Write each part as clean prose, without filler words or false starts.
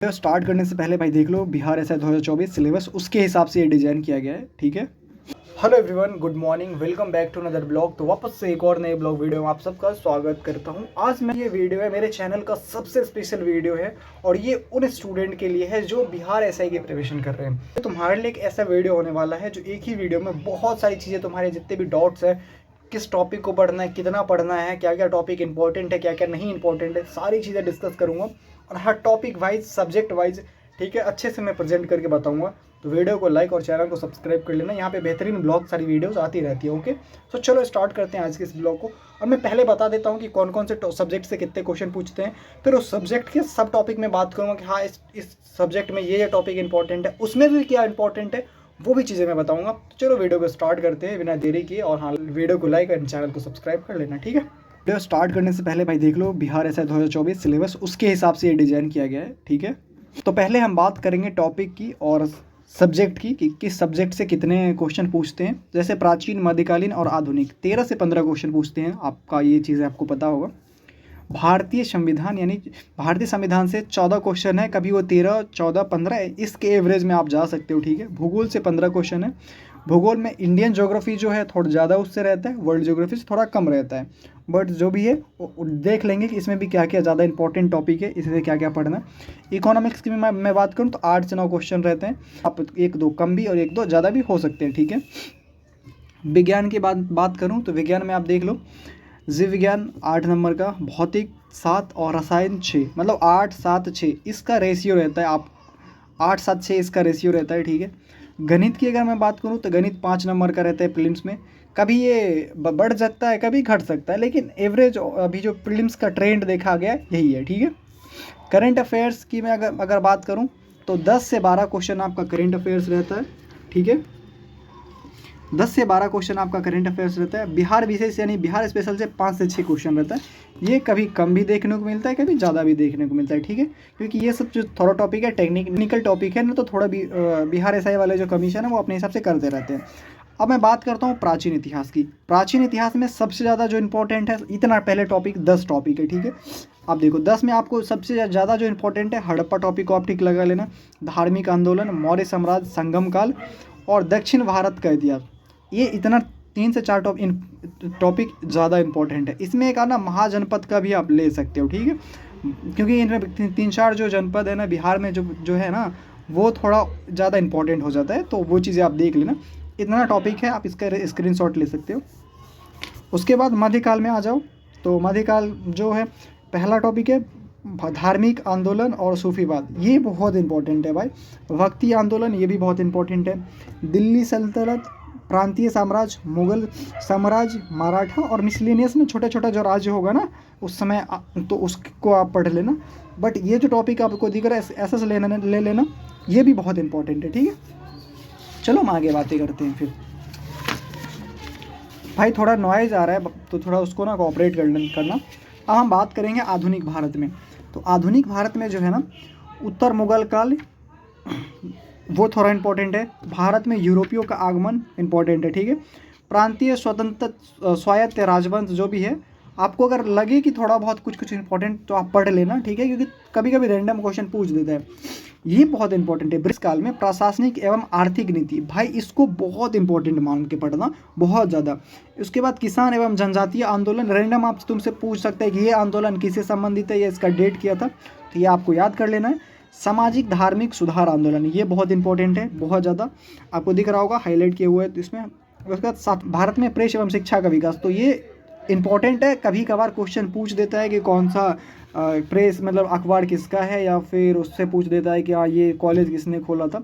Video start करने से पहले भाई देख लो बिहार एसआई 2024 सिलेबस उसके हिसाब से ये डिज़ाइन किया गया है। ठीक है। Hello everyone, good morning, welcome back to another blog. तो वापस से एक और नए ब्लॉग वीडियो में आप सबका स्वागत करता हूं। आज मैं ये वीडियो है मेरे चैनल का सबसे स्पेशल वीडियो है और ये उन स्टूडेंट के लिए है जो बिहार एसआई की प्रिपरेशन कर रहे हैं। तो तुम्हारे लिए एक ऐसा वीडियो होने वाला है जो एक ही वीडियो में बहुत सारी चीज़ें, तुम्हारे जितने भी डाउट्स है, किस टॉपिक को पढ़ना है, कितना पढ़ना है, क्या क्या टॉपिक इंपॉर्टेंट है, क्या क्या नहीं इंपॉर्टेंट है, सारी चीज़ें डिस्कस करूँगा और हर टॉपिक वाइज, सब्जेक्ट वाइज, ठीक है, अच्छे से मैं प्रेजेंट करके बताऊंगा। तो वीडियो को लाइक और चैनल को सब्सक्राइब कर लेना। यहाँ पे बेहतरीन ब्लॉग सारी वीडियोस आती रहती है। ओके, तो चलो स्टार्ट करते हैं आज के इस ब्लॉग को। और मैं पहले बता देता हूँ कि कौन कौन से सब्जेक्ट से कितने क्वेश्चन पूछते हैं, फिर उस सब्जेक्ट के सब टॉपिक में बात करूँगा कि हाँ इस सब्जेक्ट में ये टॉपिक इंपॉर्टेंट है, उसमें भी क्या इंपॉर्टेंट है, वो भी चीज़ें मैं बताऊँगा। तो चलो वीडियो को स्टार्ट करते हैं बिना देरी किए। और हाँ, वीडियो को लाइक और चैनल को सब्सक्राइब कर लेना। ठीक है। वीडियो स्टार्ट करने से पहले भाई देख लो बिहार एसआई 2024 सिलेबस उसके हिसाब से ये डिज़ाइन किया गया है। ठीक है। तो पहले हम बात करेंगे टॉपिक की और सब्जेक्ट की कि किस सब्जेक्ट से कितने क्वेश्चन पूछते हैं। जैसे प्राचीन, मध्यकालीन और आधुनिक 13 से 15 क्वेश्चन पूछते हैं। आपका ये चीज़ें आपको पता होगा। भारतीय संविधान यानी भारतीय संविधान से 14 क्वेश्चन है, कभी वो 13, 14, 15, इसके एवरेज में आप जा सकते हो। ठीक है। भूगोल से 15 क्वेश्चन है। भूगोल में इंडियन ज्योग्राफी जो है थोड़ा ज़्यादा उससे रहता है, वर्ल्ड ज्योग्राफी से थोड़ा कम रहता है। बट जो भी है देख लेंगे कि इसमें भी क्या क्या ज़्यादा इंपॉर्टेंट टॉपिक है, इसमें क्या क्या पढ़ना है। इकोनॉमिक्स की मैं बात करूँ तो 8 से 9 क्वेश्चन रहते हैं। आप एक दो कम भी और एक दो ज़्यादा भी हो सकते हैं। ठीक है। विज्ञान की बात करूँ तो विज्ञान में आप देख लो, जीव विज्ञान 8 नंबर का, भौतिक 7 और रसायन 6, मतलब 8, 7, 6 इसका रेशियो रहता है। आप 8, 7, 6 इसका रेशियो रहता है। ठीक है। गणित की अगर मैं बात करूँ तो गणित 5 नंबर का रहता है प्रीलिम्स में। कभी ये बढ़ सकता है, कभी घट सकता है, लेकिन एवरेज अभी जो प्रीलिम्स का ट्रेंड देखा गया यही है। ठीक है। करंट अफेयर्स की मैं अगर बात करूँ तो 10 से 12 क्वेश्चन आपका करंट अफेयर्स रहता है। ठीक है। 10 से 12 क्वेश्चन आपका करंट अफेयर्स रहता है। बिहार विशेष यानी बिहार स्पेशल से 5 से 6 क्वेश्चन रहता है। ये कभी कम भी देखने को मिलता है, कभी ज़्यादा भी देखने को मिलता है। ठीक है। क्योंकि ये सब जो थोड़ा टॉपिक है, टेक्निकल टॉपिक है ना, तो थोड़ा भी बिहार एसआई वाले जो कमीशन है वो अपने हिसाब से करते रहते हैं। अब मैं बात करता हूँ प्राचीन इतिहास की। प्राचीन इतिहास में सबसे ज़्यादा जो इंपॉर्टेंट है, इतना पहले टॉपिक 10 टॉपिक है। ठीक है। आप देखो 10 में आपको सबसे ज़्यादा जो इंपॉर्टेंट है, हड़प्पा टॉपिक को आप टिक लगा लेना। धार्मिक आंदोलन, मौर्य साम्राज्य, संगम काल और दक्षिण भारत का इतिहास। ये इतना 3 से 4 टॉपिक ज़्यादा इंपॉर्टेंट है। इसमें एक आना महाजनपद का भी आप ले सकते हो। ठीक है। क्योंकि इनमें 3-4 जो जनपद है ना बिहार में, जो है ना, वो थोड़ा ज़्यादा इंपॉर्टेंट हो जाता है। तो वो चीज़ें आप देख लेना। इतना टॉपिक है, आप इसका स्क्रीनशॉट ले सकते हो। उसके बाद मध्यकाल में आ जाओ तो मध्यकाल जो है, पहला टॉपिक है धार्मिक आंदोलन और सूफीवाद। ये बहुत इंपॉर्टेंट है भाई। भक्ति आंदोलन, ये भी बहुत इंपॉर्टेंट है। दिल्ली सल्तनत, प्रांतीय साम्राज्य, मुगल साम्राज्य, मराठा और मिसलेनियस में छोटा छोटा जो राज्य होगा ना उस समय, तो उसको आप पढ़ लेना। बट ये जो टॉपिक आपको दिख रहा है ऐसा ले लेना, ये भी बहुत इंपॉर्टेंट है। ठीक है। चलो हम आगे बातें करते हैं। फिर भाई थोड़ा नॉइज़ आ रहा है तो थोड़ा उसको ना कोऑपरेट करना। अब हम बात करेंगे आधुनिक भारत में। तो आधुनिक भारत में जो है ना, उत्तर मुगल काल वो थोड़ा इंपॉर्टेंट है। भारत में यूरोपियों का आगमन इंपॉर्टेंट है। ठीक है। प्रांतीय स्वतंत्र स्वायत्त राजवंश जो भी है, आपको अगर लगे कि थोड़ा बहुत कुछ इंपॉर्टेंट तो आप पढ़ लेना। ठीक है। क्योंकि कभी कभी रैंडम क्वेश्चन पूछ देता है। ये बहुत इंपॉर्टेंट है। ब्रिटिश काल में प्रशासनिक एवं आर्थिक नीति, भाई इसको बहुत इंपॉर्टेंट मान के पढ़ना, बहुत ज़्यादा। उसके बाद किसान एवं जनजातीय आंदोलन, रैंडम आप तुमसे पूछ सकते हैं कि ये आंदोलन किससे संबंधित है या इसका डेट किया था, तो ये आपको याद कर लेना है। सामाजिक धार्मिक सुधार आंदोलन, ये बहुत इंपॉर्टेंट है, बहुत ज़्यादा आपको दिख रहा होगा हाईलाइट किए हुए तो इसमें। उसके बाद भारत में प्रेस एवं शिक्षा का विकास, तो ये इंपॉर्टेंट है। कभी कभार क्वेश्चन पूछ देता है कि कौन सा प्रेस मतलब अखबार किसका है, या फिर उससे पूछ देता है कि हाँ ये कॉलेज किसने खोला था।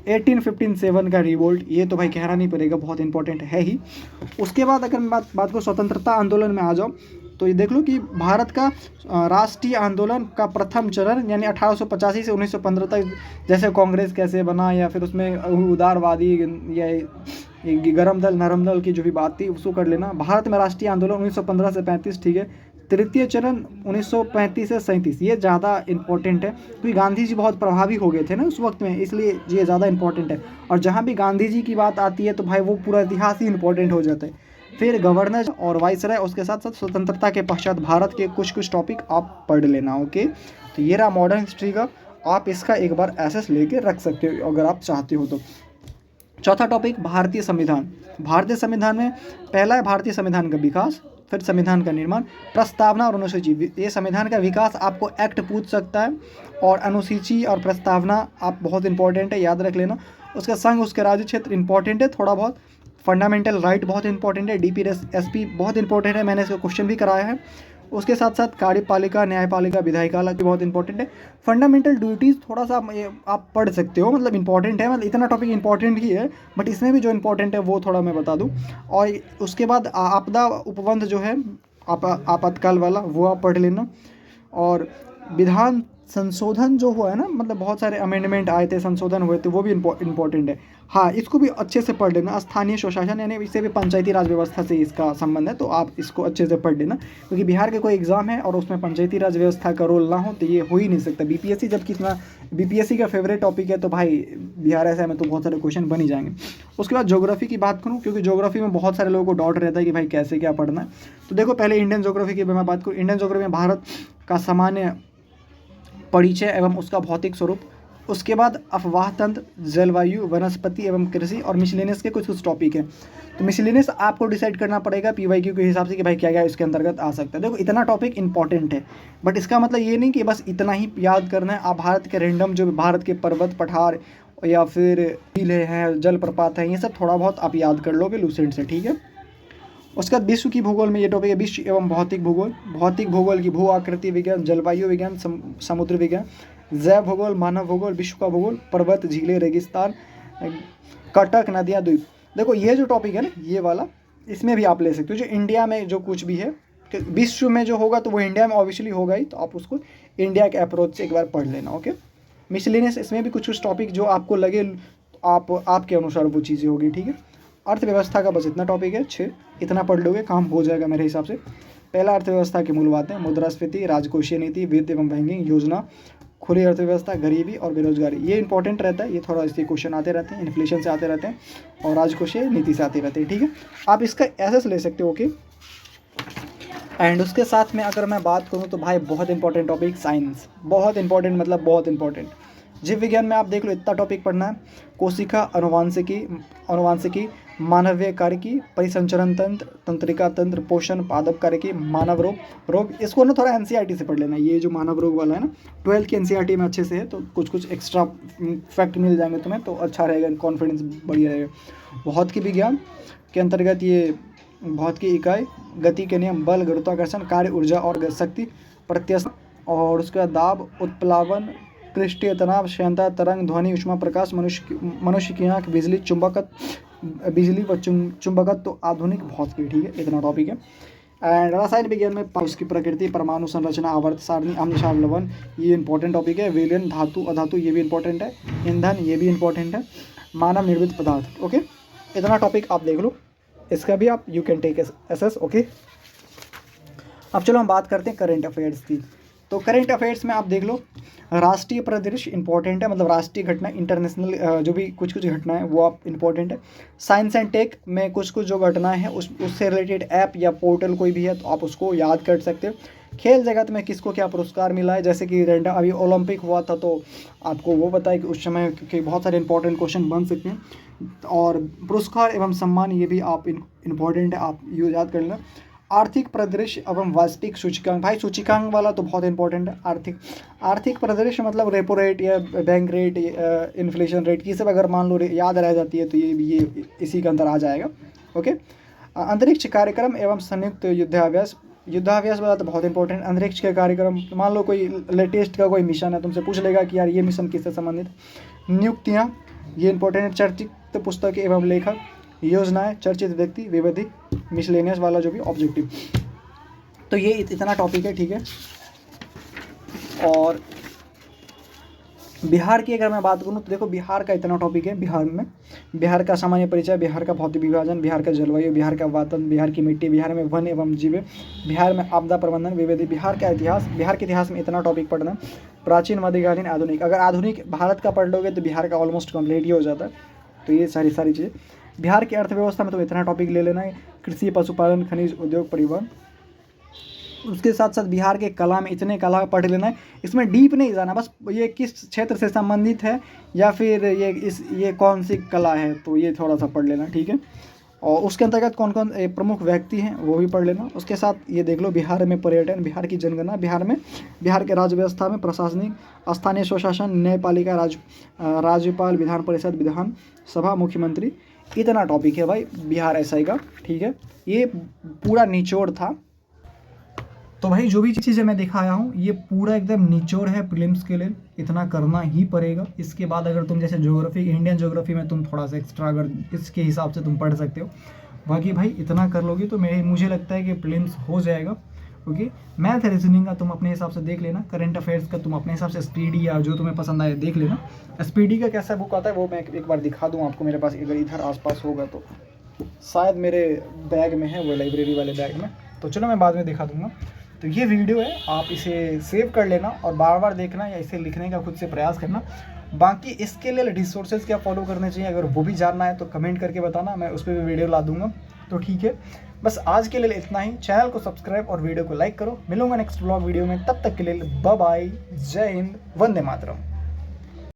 1857 का रिवोल्ट, ये तो भाई कहना नहीं पड़ेगा, बहुत इंपॉर्टेंट है ही। उसके बाद अगर मैं बात को स्वतंत्रता आंदोलन में आ जाओ तो ये देख लो कि भारत का राष्ट्रीय आंदोलन का प्रथम चरण यानी 1885 से 1915 तक, जैसे कांग्रेस कैसे बना, या फिर उसमें उदारवादी या गरम दल नरम दल की जो भी बात थी उसको कर लेना। भारत में राष्ट्रीय आंदोलन 1915 से 35। ठीक है। तृतीय चरण 1935 से 37, ये ज़्यादा इंपॉर्टेंट है क्योंकि गांधी जी बहुत प्रभावी हो गए थे ना उस वक्त में, इसलिए ये ज़्यादा इंपॉर्टेंट है। और जहाँ भी गांधी जी की बात आती है तो भाई वो पूरा इतिहास ही इंपॉर्टेंट हो जाता है। फिर गवर्नर और वाइसराय, उसके साथ साथ स्वतंत्रता के पश्चात भारत के कुछ टॉपिक आप पढ़ लेना। ओके। तो ये रहा मॉडर्न हिस्ट्री का। आप इसका एक बार एसेस लेके रख सकते हो अगर आप चाहते हो तो। चौथा टॉपिक भारतीय संविधान। भारतीय संविधान में पहला है भारतीय संविधान का विकास, फिर संविधान का निर्माण, प्रस्तावना और अनुसूची। ये संविधान का विकास आपको एक्ट पूछ सकता है, और अनुसूची और प्रस्तावना आप बहुत इंपॉर्टेंट है, याद रख लेना। उसका संघ, उसके राज्य क्षेत्र इंपॉर्टेंट है थोड़ा बहुत। फंडामेंटल राइट बहुत इंपॉर्टेंट है, DPSP बहुत इंपॉर्टेंट है, मैंने इसका क्वेश्चन भी कराया है। उसके साथ साथ कार्यपालिका, न्यायपालिका, विधायिकाला भी बहुत इंपॉर्टेंट है। फंडामेंटल ड्यूटीज़ थोड़ा सा आप पढ़ सकते हो, मतलब इंपॉर्टेंट है, मतलब इतना टॉपिक इंपॉर्टेंट ही है, बट इसमें भी जो इंपॉर्टेंट है वो थोड़ा मैं बता दूं। और उसके बाद आपदा उपबंध जो है, आपातकाल वाला, वो आप पढ़ लेना। और विधान संशोधन जो हुआ है ना, मतलब बहुत सारे अमेंडमेंट आए थे, संशोधन हुए थे, वो भी इंपॉर्टेंट है। हाँ, इसको भी अच्छे से पढ़ लेना। स्थानीय स्वशासन यानी इससे भी पंचायती राज व्यवस्था से इसका संबंध है, तो आप इसको अच्छे से पढ़ लेना, क्योंकि बिहार के कोई एग्जाम है और उसमें पंचायती राज व्यवस्था का रोल ना हो तो ये हो ही नहीं सकता। BPSC जबकि इतना BPSC का फेवरेट टॉपिक है, तो भाई बिहार ऐसा में तो बहुत सारे क्वेश्चन बन ही जाएंगे। उसके बाद ज्योग्राफी की बात करूँ, क्योंकि ज्योग्राफी में बहुत सारे लोगों को डाउट रहता है कि भाई कैसे क्या पढ़ना है। तो देखो, पहले इंडियन ज्योग्राफी की मैं बात करूँ। इंडियन ज्योग्राफी में भारत का सामान्य परिचय एवं उसका भौतिक स्वरूप, उसके बाद अफवाह तंत्र, जलवायु, वनस्पति एवं कृषि, और मिसलेनियस के कुछ टॉपिक हैं। तो मिसलेनियस आपको डिसाइड करना पड़ेगा PYQ के हिसाब से कि भाई क्या क्या इसके अंतर्गत आ सकता है। देखो, इतना टॉपिक इंपॉर्टेंट है, बट इसका मतलब ये नहीं कि बस इतना ही याद करना है। आप भारत के रैंडम जो भारत के पर्वत पठार या फिर झील हैं, जलप्रपात हैं, ये सब थोड़ा बहुत आप याद कर लोगे लूसेंट से, ठीक है। उसके बाद विश्व की भूगोल में ये टॉपिक है, विश्व एवं भौतिक भूगोल। भौतिक भूगोल की भू आकृति विज्ञान, जलवायु विज्ञान, समुद्र विज्ञान, जैव भूगोल, मानव भूगोल, विश्व का भूगोल, पर्वत, झीलें, रेगिस्तान, कटक, नदियाँ, द्वीप। देखो, ये जो टॉपिक है ना, ये वाला, इसमें भी आप ले सकते हो। जो इंडिया में जो कुछ भी है, विश्व में जो होगा तो वो इंडिया में ऑब्वियसली होगा ही, तो आप उसको इंडिया के अप्रोच से एक बार पढ़ लेना, ओके। मिसलेनियस, इसमें भी कुछ टॉपिक जो आपको लगे आपके अनुसार वो चीज़ें होगी, ठीक है। अर्थव्यवस्था का बस इतना टॉपिक है, 6, इतना पढ़ लोगे काम हो जाएगा मेरे हिसाब से। पहला, अर्थव्यवस्था की मूल बातें, मुद्रास्फीति, राजकोषीय नीति, वित्त एवं बैंकिंग, योजना, खुली अर्थव्यवस्था, गरीबी और बेरोजगारी, ये इंपॉर्टेंट रहता है, ये थोड़ा इसके क्वेश्चन आते रहते हैं, इन्फ्लेशन से आते रहते हैं और राजकोषीय नीति से आते रहते हैं, ठीक है। आप इसका एसेस ले सकते हो, ओके। एंड उसके साथ में अगर मैं बात करूँ तो भाई बहुत इंपॉर्टेंट टॉपिक साइंस, बहुत इंपॉर्टेंट, मतलब बहुत इंपॉर्टेंट। जीव विज्ञान में आप देख लो, इतना टॉपिक पढ़ना है। कोशिका, अनुवांशिकी, मानवीय कार्यकी, परिसंचरण तंत्र, तंत्रिका तंत्र, पोषण, पादप कार्यकी, मानव रोग। इसको ना थोड़ा NCERT से पढ़ लेना। ये जो मानव रोग वाला है ना, 12th की NCERT में अच्छे से है, तो कुछ एक्स्ट्रा फैक्ट मिल जाएंगे तुम्हें, तो अच्छा रहेगा, कॉन्फिडेंस बढ़िया रहेगा। भौतिकी विज्ञान के अंतर्गत ये भौत की इकाई, गति के नियम, बल, गुरुत्वाकर्षण, कार्य, ऊर्जा और शक्ति, प्रत्यस्थ, और उसके बाद दाब, उत्प्लावन, पृष्ठीय तनाव, श्यानता, तरंग, ध्वनि, ऊष्मा, प्रकाश, मनुष्य की आँख, बिजली, बिजली व चुंबकत्व, तो आधुनिक भौतिकी, ठीक है। इतना टॉपिक है। एंड रसायन विज्ञान में उसकी प्रकृति, परमाणु संरचना, आवर्त सारणी, अम्ल, क्षार, लवण, ये इंपॉर्टेंट टॉपिक है। विलयन, धातु, अधातु, ये भी इंपॉर्टेंट है। ईंधन, ये भी इंपॉर्टेंट है। मानव निर्मित पदार्थ, ओके। इतना टॉपिक आप देख लो, इसका भी आप you can take access, okay. अब चलो हम बात करते हैं करेंट अफेयर्स की। तो करेंट अफेयर्स में आप देख लो, राष्ट्रीय परिदृश्य इंपॉर्टेंट है, मतलब राष्ट्रीय घटना, इंटरनेशनल जो भी कुछ घटना है वो आप इंपॉर्टेंट है। साइंस एंड टेक में कुछ जो घटनाएं हैं उससे रिलेटेड ऐप या पोर्टल कोई भी है तो आप उसको याद कर सकते हो। खेल जगत में किसको क्या पुरस्कार मिला है, जैसे कि रैंडम अभी ओलंपिक हुआ था तो आपको वो बताया कि उस समय के बहुत सारे इंपॉर्टेंट क्वेश्चन बन सकते हैं। और पुरस्कार एवं सम्मान, ये भी आप इंपॉर्टेंट है, आप ये याद कर लेना। आर्थिक परिदृश्य एवं वास्तविक सूचकांक, भाई सूचकांक वाला तो बहुत इंपॉर्टेंट है। आर्थिक परिदृश्य मतलब रेपो रेट या बैंक रेट, इन्फ्लेशन रेट, ये सब अगर मान लो याद रह जाती है तो ये इसी के अंदर आ जाएगा, ओके। अंतरिक्ष कार्यक्रम एवं संयुक्त युद्धाभ्यास वाला तो बहुत इंपॉर्टेंट। अंतरिक्ष के कार्यक्रम, मान लो कोई लेटेस्ट का कोई मिशन है, तुमसे पूछ लेगा कि यार ये मिशन किससे संबंधित। नियुक्तियाँ, ये इंपॉर्टेंट है। चर्चित पुस्तक एवं लेखक, योजनाएं, चर्चित व्यक्ति, विविधि, मिसलेनियस वाला जो भी ऑब्जेक्टिव, तो ये इतना टॉपिक है, ठीक है। और बिहार की अगर मैं बात करूँ तो देखो, बिहार का इतना टॉपिक है। बिहार का सामान्य परिचय, बिहार का भौतिक विभाजन, बिहार का जलवायु, बिहार का वातावरण, बिहार की मिट्टी, बिहार में वन एवं जीव, बिहार में आपदा प्रबंधन, विविधि, बिहार का इतिहास। बिहार के इतिहास में इतना टॉपिक पढ़ना, प्राचीन, मध्यकालीन, आधुनिक। अगर आधुनिक भारत का पढ़ लोगे तो बिहार का ऑलमोस्ट कंप्लीट ही हो जाता है। तो ये सारी चीज़ें। बिहार की अर्थव्यवस्था में तो इतना टॉपिक ले लेना है, कृषि, पशुपालन, खनिज, उद्योग, परिवहन। उसके साथ साथ बिहार के कला में इतने कला पढ़ लेना है, इसमें डीप नहीं जाना, बस ये किस क्षेत्र से संबंधित है या फिर ये कौन सी कला है, तो ये थोड़ा सा पढ़ लेना, ठीक है। और उसके अंतर्गत कौन कौन प्रमुख व्यक्ति हैं वो भी पढ़ लेना। उसके साथ ये देख लो बिहार में पर्यटन, बिहार की जनगणना, बिहार के राज्य व्यवस्था में प्रशासनिक, स्थानीय स्वशासन, न्यायपालिका, राज्यपाल, विधान परिषद, विधान सभा, मुख्यमंत्री, इतना टॉपिक है भाई बिहार एसआई का, ठीक है। ये पूरा निचोड़ था। तो भाई जो भी चीज़ें मैं दिखाया हूँ ये पूरा एकदम निचोड़ है प्रीलिम्स के लिए, इतना करना ही पड़ेगा। इसके बाद अगर तुम जैसे ज्योग्राफी, इंडियन ज्योग्राफी में तुम थोड़ा सा एक्स्ट्रा अगर इसके हिसाब से तुम पढ़ सकते हो, बाकी भाई इतना कर लोगे तो मुझे लगता है कि प्रीलिम्स हो जाएगा। ओके, मैथ रीजनिंग का तुम अपने हिसाब से देख लेना, करंट अफेयर्स का तुम अपने हिसाब से स्पीडी या जो तुम्हें पसंद आए देख लेना। स्पीडी का कैसा बुक आता है वो मैं एक बार दिखा दूँ आपको, मेरे पास अगर इधर आसपास होगा तो, शायद मेरे बैग में है वो, लाइब्रेरी वाले बैग में, तो चलो मैं बाद में दिखा दूँगा। तो ये वीडियो है, आप इसे सेव कर लेना और बार बार देखना या इसे लिखने का खुद से प्रयास करना। बाकी इसके लिए रिसोर्सेज क्या फॉलो करने चाहिए अगर वो भी जानना है तो कमेंट करके बताना, मैं उस पर भी वीडियो ला दूंगा। तो ठीक है, बस आज के लिए इतना ही। चैनल को सब्सक्राइब और वीडियो को लाइक करो। मिलूंगा नेक्स्ट ब्लॉग वीडियो में, तब तक के लिए बाय बाय, जय हिंद, वंदे मातरम।